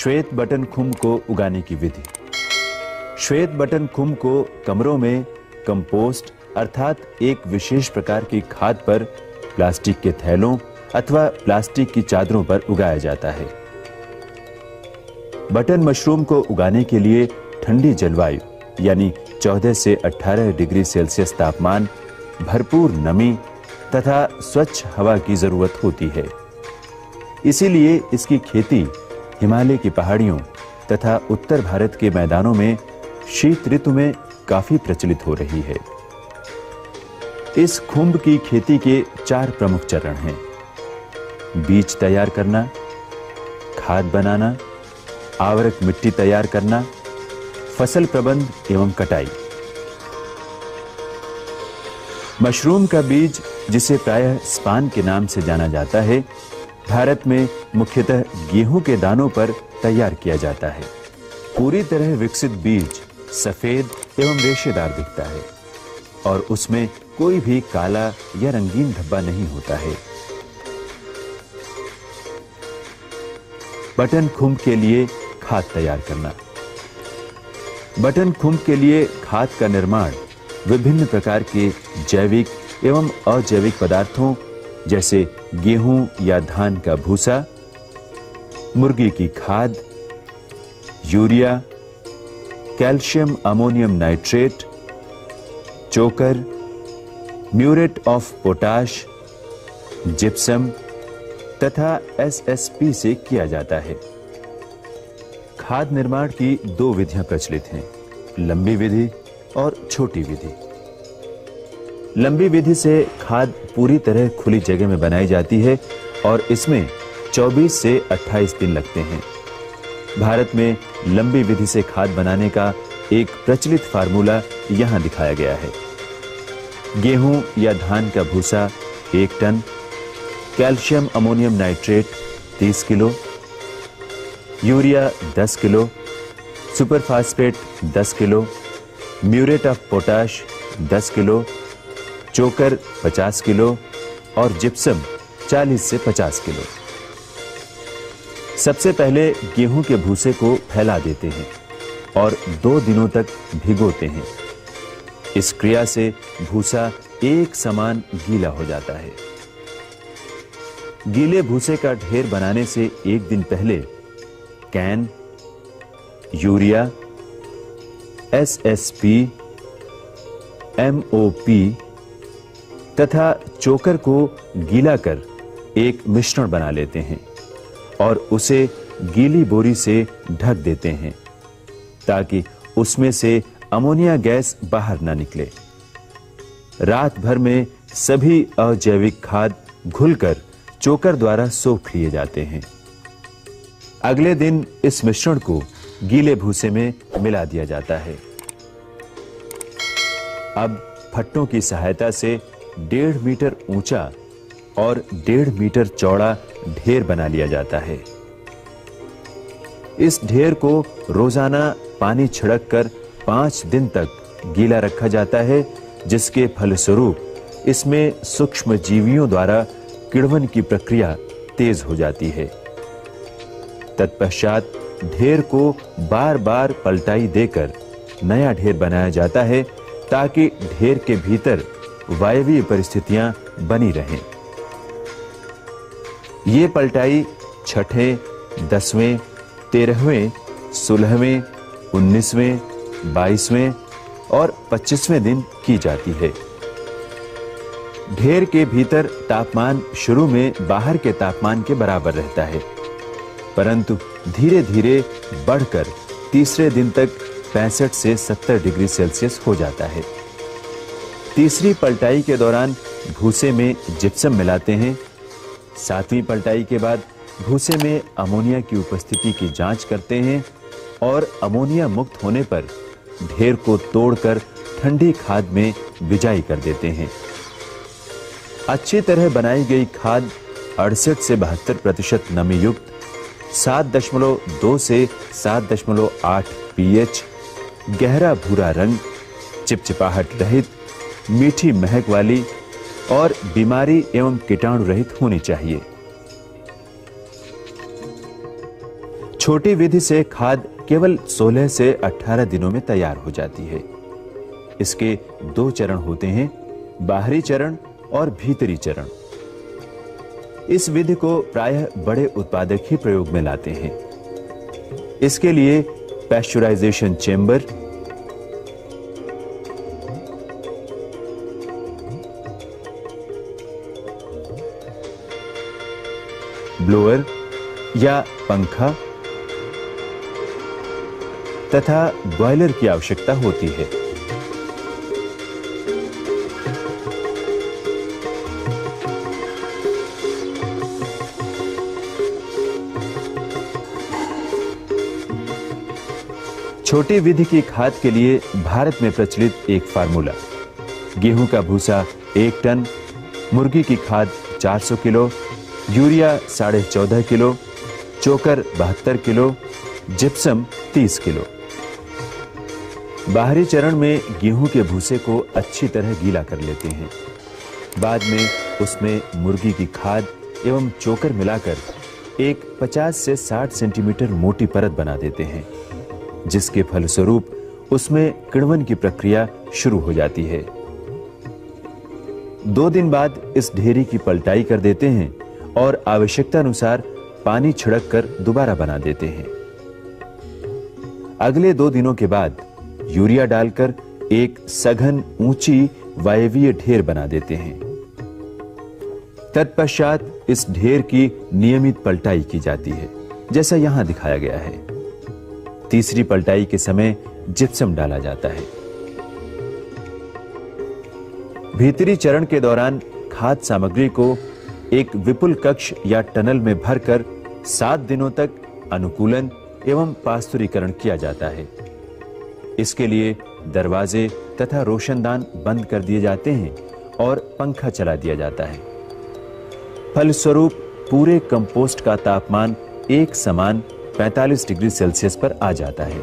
श्वेत बटन खुम्ब को उगाने की विधि। श्वेत बटन खुम्ब को कमरों में कंपोस्ट अर्थात एक विशेष प्रकार की खाद पर प्लास्टिक के थैलों अथवा प्लास्टिक की चादरों पर उगाया जाता है। बटन मशरूम को उगाने के लिए ठंडी जलवायु यानी 14 से 18 डिग्री सेल्सियस तापमान, भरपूर नमी तथा स्वच्छ हवा की जरूरत होती है। इसीलिए इसकी खेती हिमालय की पहाड़ियों तथा उत्तर भारत के मैदानों में शीत ऋतु में काफी प्रचलित हो रही है। इस खुम्ब की खेती के 4 प्रमुख चरण हैं: बीज तैयार करना, खाद बनाना, आवरक मिट्टी तैयार करना, फसल प्रबंध एवं कटाई। मशरूम का बीज, जिसे प्रायः स्पान के नाम से जाना जाता है, भारत में मुख्यतः गेहूं के दानों पर तैयार किया जाता है। पूरी तरह विकसित बीज सफेद एवं रेशेदार दिखता है और उसमें कोई भी काला या रंगीन धब्बा नहीं होता है। बटन खुम्ब के लिए खाद तैयार करना। बटन खुम्ब के लिए खाद का निर्माण विभिन्न प्रकार के जैविक एवं अजैविक पदार्थों जैसे गेहूं या धान का भूसा, मुर्गी की खाद, यूरिया, कैल्शियम अमोनियम नाइट्रेट, चोकर, म्यूरेट ऑफ पोटाश, जिप्सम तथा एसएसपी से किया जाता है। खाद निर्माण की 2 विधियां प्रचलित हैं, लंबी विधि और छोटी विधि। लंबी विधि से खाद पूरी तरह खुली जगह में बनाई जाती है और इसमें 24 से 28 दिन लगते हैं। भारत में लंबी विधि से खाद बनाने का एक प्रचलित फार्मूला यहां दिखाया गया है। गेहूं या धान का भूसा 1 ton, calcium ammonium nitrate 30 kilo, urea 10 kilo, superphosphate 10 kilo, muriate of potash 10 kilo, चोकर 50 किलो और जिप्सम 40 से 50 किलो। सबसे पहले गेहूं के भूसे को फैला देते हैं और 2 दिनों तक भिगोते हैं। इस क्रिया से भूसा एक समान गीला हो जाता है। गीले भूसे का ढेर बनाने से 1 दिन पहले कैन, यूरिया, एसएसपी, एमओपी तथा चोकर को गीला कर एक मिश्रण बना लेते हैं और उसे गीली बोरी से ढक देते हैं ताकि उसमें से अमोनिया गैस बाहर ना निकले। रात भर में सभी अजैविक खाद घुलकर चोकर द्वारा सोख लिए जाते हैं। अगले दिन इस मिश्रण को गीले भूसे में मिला दिया जाता है। अब फट्टों की सहायता से 1.5 मीटर ऊंचा और 1.5 मीटर चौड़ा ढेर बना लिया जाता है। इस ढेर को रोजाना पानी छिड़क कर 5 दिन तक गीला रखा जाता है, जिसके फलस्वरूप इसमें सूक्ष्म जीवियों द्वारा किण्वन की प्रक्रिया तेज हो जाती है। तत्पश्चात ढेर को बार-बार पलटाई देकर नया ढेर बनाया जाता है ताकि ढेर के भीतर वायवीय परिस्थितियां बनी रहें। ये पलटाई छठे, 10वें, 13वें, 16वें, 19वें, 22वें और 25वें दिन की जाती है। ढेर के भीतर तापमान शुरू में बाहर के तापमान के बराबर रहता है, परंतु धीरे-धीरे बढ़कर तीसरे दिन तक 65 से 70 डिग्री सेल्सियस हो जाता है। तीसरी पलटाई के दौरान भूसे में जिप्सम मिलाते हैं। 7वीं पलटाई के बाद भूसे में अमोनिया की उपस्थिति की जांच करते हैं और अमोनिया मुक्त होने पर ढेर को तोड़कर ठंडी खाद में बिजाई कर देते हैं। अच्छी तरह बनाई गई खाद 68 से 72% नमी युक्त, 7.2 से 7.8 पीएच, गहरा भूरा रंग, चिपचिपाहट रहित, मीठी महक वाली और बीमारी एवं कीटाणु रहित होनी चाहिए। छोटी विधि से खाद केवल 16 से 18 दिनों में तैयार हो जाती है। इसके 2 चरण होते हैं, बाहरी चरण और भीतरी चरण। इस विधि को प्रायः बड़े उत्पादक ही प्रयोग में लाते हैं। इसके लिए पैस्चराइजेशन चेंबर, ब्लोअर या पंखा तथा बॉयलर की आवश्यकता होती है। छोटी विधि की खाद के लिए भारत में प्रचलित एक फार्मूला, गेहूं का भूसा 1 टन, मुर्गी की खाद 400 किलो, यूरिया 14.5 किलो, चोकर 72 किलो, जिप्सम 30 किलो। बाहरी चरण में गेहूं के भूसे को अच्छी तरह गीला कर लेते हैं। बाद में उसमें मुर्गी की खाद एवं चोकर मिलाकर एक 50 से 60 सेंटीमीटर मोटी परत बना देते हैं, जिसके फलस्वरूप उसमें किण्वन की प्रक्रिया शुरू हो जाती है। 2 दिन बाद इस ढेरी की पलटाई कर देते हैं और आवश्यकता अनुसार पानी छिड़क कर दोबारा बना देते हैं। अगले 2 दिनों के बाद यूरिया डालकर एक सघन ऊंची वायवीय ढेर बना देते हैं। तत्पश्चात इस ढेर की नियमित पलटाई की जाती है, जैसा यहां दिखाया गया है। तीसरी पलटाई के समय जिप्सम डाला जाता है। भीतरी चरण के दौरान खाद सामग्री को एक विपुल कक्ष या टनल में भरकर 7 दिनों तक अनुकूलन एवं पास्तुरीकरण किया जाता है। इसके लिए दरवाजे तथा रोशनदान बंद कर दिए जाते हैं और पंखा चला दिया जाता है। फलस्वरूप पूरे कंपोस्ट का तापमान एक समान 45 डिग्री सेल्सियस पर आ जाता है।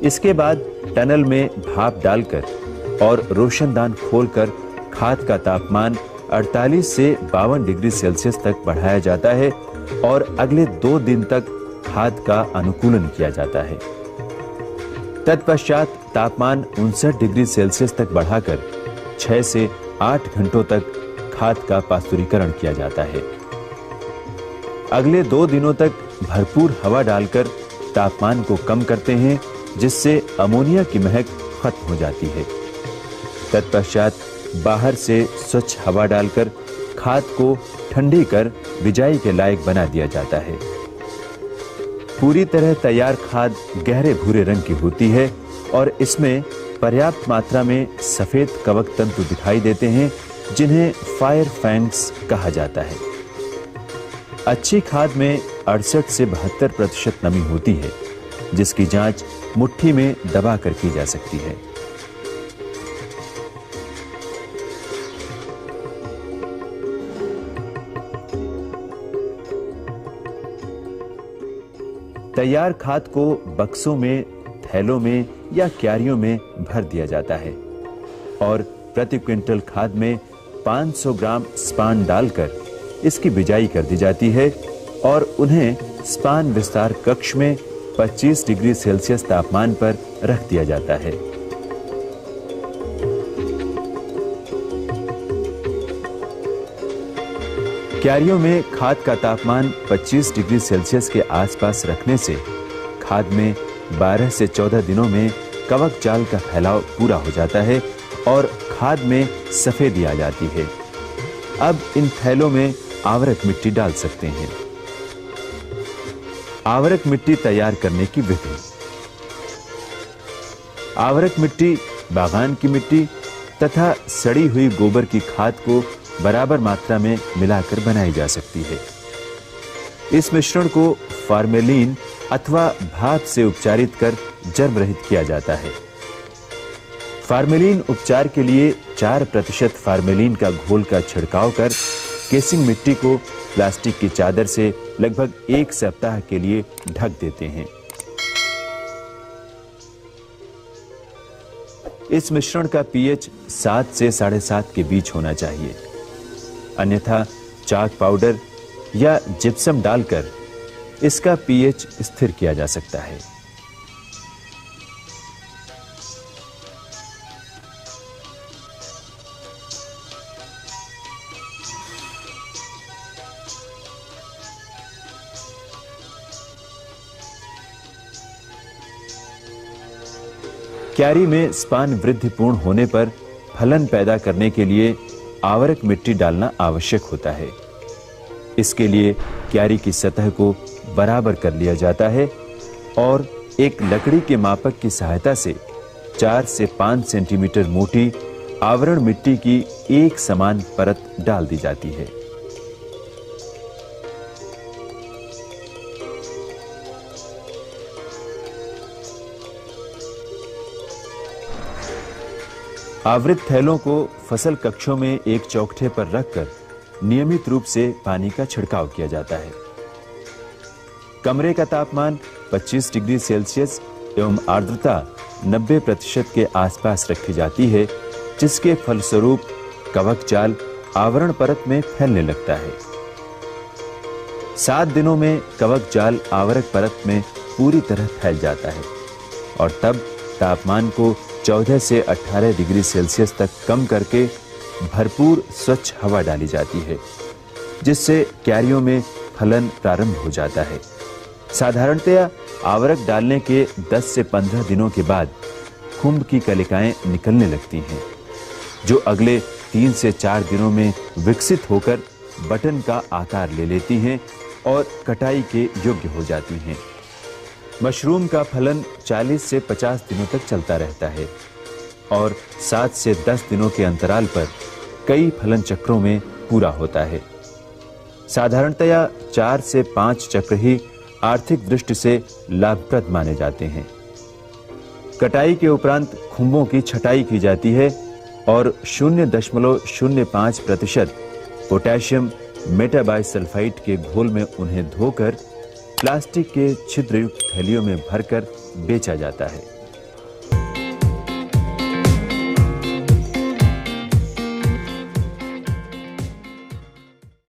इसके बाद टनल में भाप डालकर और रोशनदान खोलकर खाद का तापमान 48 से 52 डिग्री सेल्सियस तक बढ़ाया जाता है और अगले 2 दिन तक खाद का अनुकूलन किया जाता है। तत्पश्चात तापमान 59 डिग्री सेल्सियस तक बढ़ाकर 6 से 8 घंटों तक खाद का पास्तुरीकरण किया जाता है। अगले 2 दिनों तक भरपूर हवा डालकर तापमान को कम करते हैं, जिससे अमोनिया की महक खत्म हो जाती है। तत्पश्चात बाहर से स्वच्छ हवा डालकर खाद को ठंडी कर बिजाई के लायक बना दिया जाता है। पूरी तरह तैयार खाद गहरे भूरे रंग की होती है और इसमें पर्याप्त मात्रा में सफेद कवक तंतु दिखाई देते हैं, जिन्हें फायर फैंग्स कहा जाता है। अच्छी खाद में 68 से 72% नमी होती है, जिसकी जांच मुट्ठी में दबाकर की जा सकती है। तैयार खाद को बक्सों में, थैलों में या क्यारियों में भर दिया जाता है और प्रति क्विंटल खाद में 500 ग्राम स्पान डालकर इसकी बिजाई कर दी जाती है और उन्हें स्पान विस्तार कक्ष में 25 डिग्री सेल्सियस तापमान पर रख दिया जाता है। क्यारियों में खाद का तापमान 25 डिग्री सेल्सियस के आसपास रखने से खाद में 12 से 14 दिनों में कवक जाल का फैलाव पूरा हो जाता है और खाद में सफेदी आ जाती है। अब इन थैलों में आवरक मिट्टी डाल सकते हैं। आवरक मिट्टी तैयार करने की विधि। आवरक मिट्टी बागान की मिट्टी तथा सड़ी हुई गोबर की खाद को बराबर मात्रा में मिलाकर बनाई जा सकती है। इस मिश्रण को फार्मेलिन अथवा भाप से उपचारित कर जर्म रहित किया जाता है। फार्मेलिन उपचार के लिए 4% फार्मेलिन का घोल का छिड़काव कर केसिंग मिट्टी को प्लास्टिक की चादर से लगभग 1 सप्ताह के लिए ढक देते हैं। इस मिश्रण का पीएच 7 से 7.5 के बीच होना चाहिए, अन्यथा चाक पाउडर या जिप्सम डालकर इसका पीएच स्थिर किया जा सकता है। क्यारी में स्पान वृद्धिपूर्ण होने पर फलन पैदा करने के लिए आवरक मिट्टी डालना आवश्यक होता है। इसके लिए क्यारी की सतह को बराबर कर लिया जाता है और एक लकड़ी के मापक की सहायता से 4 से 5 सेंटीमीटर मोटी आवरण मिट्टी की एक समान परत डाल दी जाती है। आवृत थैलों को फसल कक्षों में एक चौखटे पर रखकर नियमित रूप से पानी का छिड़काव किया जाता है। कमरे का तापमान 25 डिग्री सेल्सियस एवं आर्द्रता 90% के आसपास रखी जाती है, जिसके फलस्वरूप कवक जाल आवरण परत में फैलने लगता है। 7 दिनों में कवक जाल आवरक परत में पूरी तरह फैल जाता है और तब तापमान को 14 से 18 डिग्री सेल्सियस तक कम करके भरपूर स्वच्छ हवा डाली जाती है, जिससे क्यारियों में फलन प्रारंभ हो जाता है। साधारणतया आवरक डालने के 10 से 15 दिनों के बाद खुम्ब की कलिकाएं निकलने लगती हैं, जो अगले 3 से 4 दिनों में विकसित होकर बटन का आकार ले लेती हैं और कटाई के योग्य हो जाती हैं। मशरूम का फलन 40 से 50 दिनों तक चलता रहता है और 7 से 10 दिनों के अंतराल पर कई फलन चक्रों में पूरा होता है। साधारणतया 4 से 5 चक्र ही आर्थिक दृष्टि से लाभप्रद माने जाते हैं। कटाई के उपरांत खुम्बों की छटाई की जाती है और 0.05% पोटेशियम मेटाबाइसल्फाइड के घोल में उन्हें धोकर प्लास्टिक के छिद्रयुक्त थैलियों में भरकर बेचा जाता है।